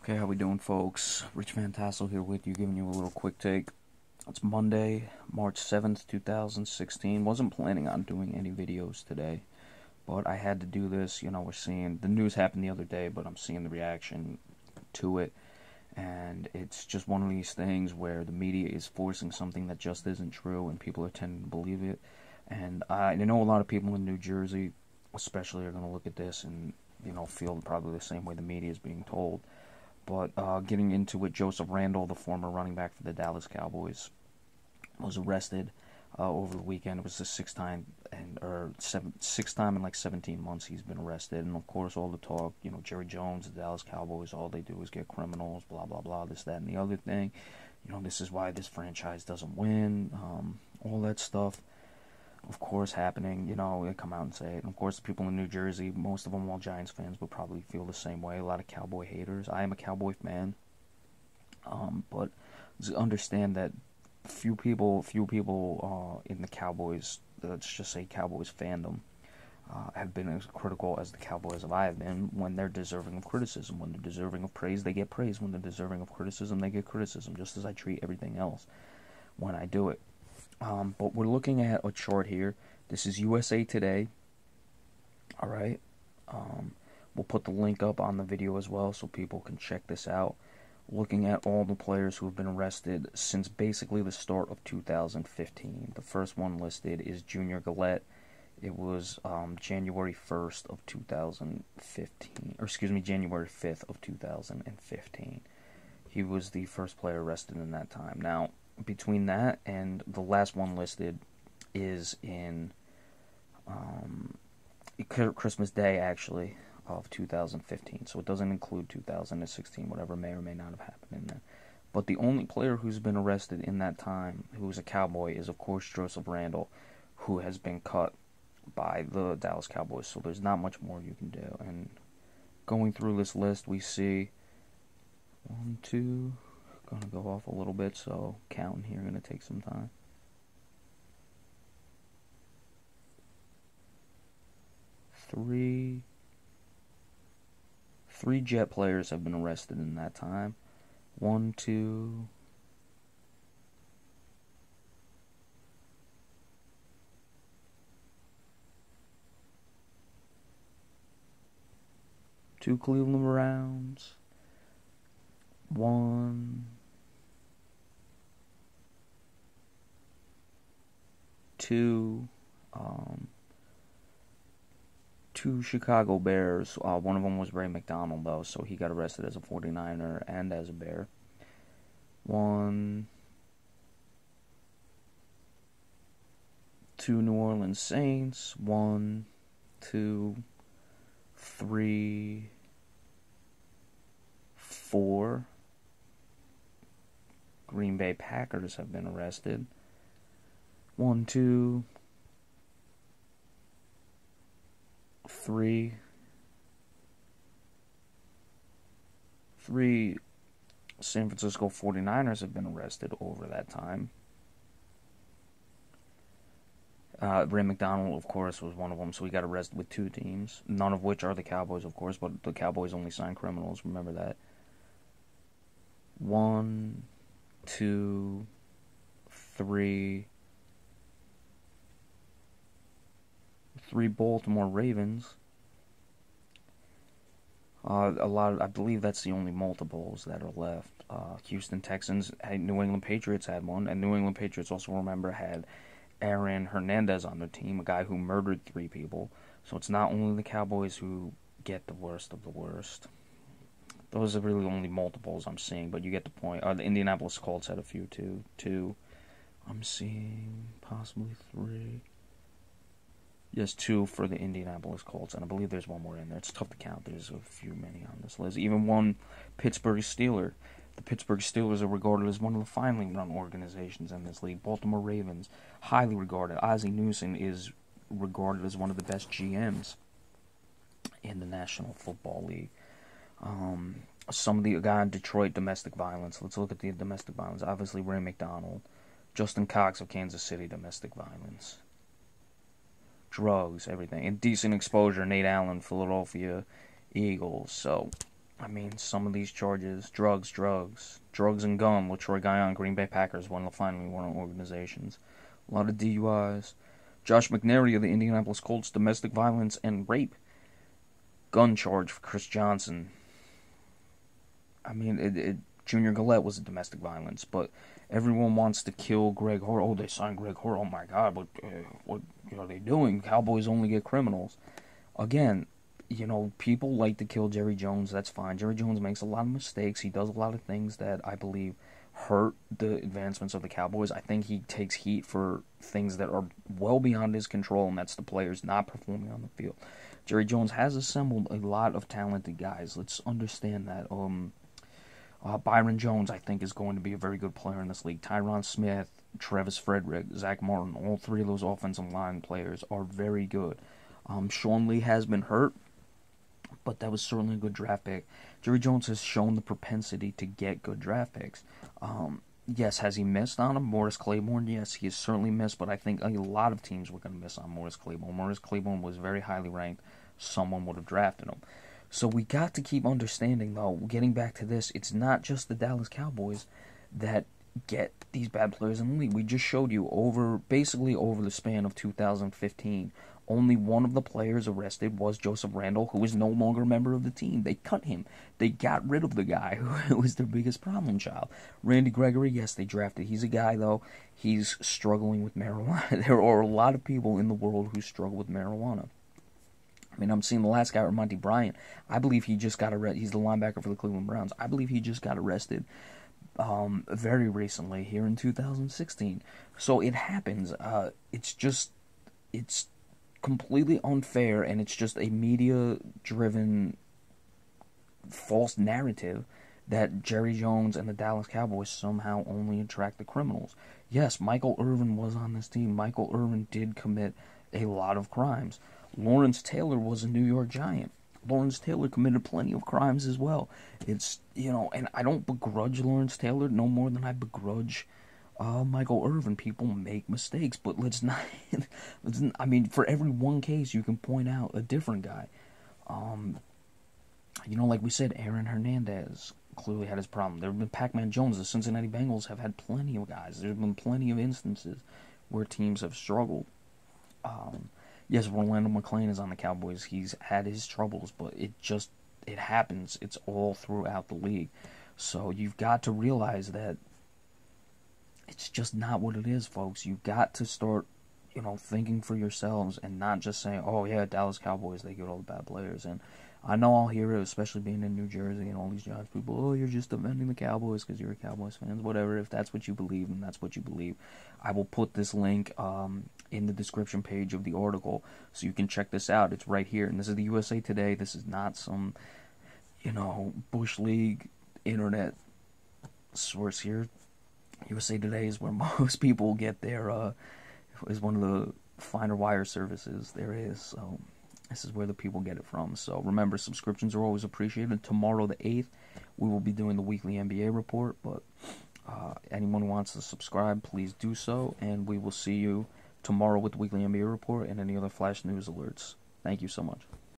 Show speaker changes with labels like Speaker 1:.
Speaker 1: Okay, how we doing, folks? Rich Van Tassel here with you, giving you a little quick take. It's Monday, March 7th, 2016. Wasn't planning on doing any videos today, but I had to do this. You know, we're seeing, the news happened the other day, but I'm seeing the reaction to it, and it's just one of these things where the media is forcing something that just isn't true, and people are tending to believe it. And I know a lot of people in New Jersey, especially, are going to look at this and, feel probably the same way the media is being told. But getting into it, Joseph Randle, the former running back for the Dallas Cowboys, was arrested over the weekend. It was the sixth time in like 17 months he's been arrested. And of course, all the talk, Jerry Jones, the Dallas Cowboys, all they do is get criminals, blah blah blah, this, that, and the other thing. This is why this franchise doesn't win. All that stuff, of course, happening. They come out and say it. And of course, the people in New Jersey, most of them all Giants fans, would probably feel the same way. A lot of Cowboy haters. I am a Cowboy fan, but understand that few people in the Cowboys, let's just say Cowboys fandom, have been as critical as the Cowboys I have been when they're deserving of criticism. When they're deserving of praise, they get praise. When they're deserving of criticism, they get criticism, just as I treat everything else when I do it. But we're looking at a chart here. This is USA Today. Alright. We'll put the link up on the video as well so people can check this out. Looking at all the players who have been arrested since basically the start of 2015. The first one listed is Junior Gillette. It was January 1st of 2015. Or excuse me, January 5th of 2015. He was the first player arrested in that time. Now, between that and the last one listed is in Christmas Day, actually, of 2015. So it doesn't include 2016, whatever may or may not have happened in there. But the only player who's been arrested in that time, who's a Cowboy, is, of course, Joseph Randle, who has been cut by the Dallas Cowboys. So there's not much more you can do. And going through this list, we see 1, 2... Gonna go off a little bit, so counting here gonna take some time. 3 Jet players have been arrested in that time. 1, 2, 2 Cleveland Browns. 1, 2, 2 Chicago Bears. One of them was Ray McDonald, though, so he got arrested as a 49er and as a Bear. 1, 2 New Orleans Saints. 1, 2, 3, 4 Green Bay Packers have been arrested. 1, 2, 3 San Francisco 49ers have been arrested over that time. Ray McDonald, of course, was one of them, so he got arrested with 2 teams, none of which are the Cowboys, of course, but the Cowboys only sign criminals, remember that. 1, 2, 3 Baltimore Ravens. I believe that's the only multiples that are left. Houston Texans, New England Patriots had one, and New England Patriots also, remember, had Aaron Hernandez on their team, a guy who murdered 3 people. So it's not only the Cowboys who get the worst of the worst. Those are really only multiples I'm seeing, but you get the point. The Indianapolis Colts had a few too. 2. I'm seeing possibly 3. Yes, 2 for the Indianapolis Colts, and I believe there's one more in there. It's tough to count. There's a few many on this list. Even 1 Pittsburgh Steeler. The Pittsburgh Steelers are regarded as one of the finely run organizations in this league. Baltimore Ravens, highly regarded. Ozzie Newsome is regarded as one of the best GMs in the National Football League. Some of the guy in Detroit, domestic violence. Let's look at the domestic violence. Obviously, Ray McDonald. Justin Cox of Kansas City, domestic violence. Drugs, everything. Indecent exposure, Nate Allen, Philadelphia Eagles. So, I mean, some of these charges, drugs and gun. Troy Guion, Green Bay Packers, one of the finally one organizations. A lot of DUIs. Josh McNary of the Indianapolis Colts, domestic violence and rape. Gun charge for Chris Johnson. I mean, Junior Gillette was a domestic violence, but everyone wants to kill Greg Hor. Oh, they signed Greg Hor. Oh my God, what are they doing? Cowboys only get criminals. Again, people like to kill Jerry Jones. That's fine. Jerry Jones makes a lot of mistakes. He does a lot of things that I believe hurt the advancements of the Cowboys. I think he takes heat for things that are well beyond his control, and that's the players not performing on the field. Jerry Jones has assembled a lot of talented guys. Let's understand that. Byron Jones, I think, is going to be a very good player in this league. Tyron Smith, Travis Frederick, Zach Martin, all three of those offensive line players are very good. Sean Lee has been hurt, but that was certainly a good draft pick. Jerry Jones has shown the propensity to get good draft picks. Yes, has he missed on him? Morris Claiborne, yes, he has certainly missed, but I think a lot of teams were going to miss on Morris Claiborne. Morris Claiborne was very highly ranked. Someone would have drafted him. So we got to keep understanding, though, getting back to this, it's not just the Dallas Cowboys that get these bad players in the league. We just showed you basically over the span of 2015, only one of the players arrested was Joseph Randle, who is no longer a member of the team. They cut him. They got rid of the guy who was their biggest problem child. Randy Gregory, yes, they drafted. He's a guy, though, he's struggling with marijuana. There are a lot of people in the world who struggle with marijuana. I mean, I'm seeing the last guy, Monty Bryant. I believe he just got arrested. He's the linebacker for the Cleveland Browns. I believe he just got arrested very recently here in 2016. So it happens. It's completely unfair, and it's just a media-driven false narrative that Jerry Jones and the Dallas Cowboys somehow only attract the criminals. Yes, Michael Irvin was on this team. Michael Irvin did commit a lot of crimes. Lawrence Taylor was a New York Giant. Lawrence Taylor committed plenty of crimes as well. It's, and I don't begrudge Lawrence Taylor no more than I begrudge Michael Irvin. People make mistakes, but let's not, I mean, for every one case, you can point out a different guy. Like we said, Aaron Hernandez clearly had his problem. There have been Pac-Man Jones. The Cincinnati Bengals have had plenty of guys. There's been plenty of instances where teams have struggled. Yes, Rolando McClain is on the Cowboys. He's had his troubles, but it happens. It's all throughout the league. So you've got to realize that it's just not what it is, folks. You've got to start, thinking for yourselves and not just saying, oh, yeah, Dallas Cowboys, they get all the bad players. And I know I'll hear it, especially being in New Jersey and all these Giants people, oh, you're just defending the Cowboys because you're a Cowboys fan. Whatever, if that's what you believe, then that's what you believe. I will put this link in the description page of the article so you can check this out. It's right here. And this is the USA Today. This is not some, Bush League internet source here. USA Today is where most people get their, is one of the finer wire services there is. So this is where the people get it from. So remember, subscriptions are always appreciated. Tomorrow, the 8th, we will be doing the weekly NBA report. But anyone who wants to subscribe, please do so. And we will see you tomorrow with the weekly NBA report and any other flash news alerts. Thank you so much.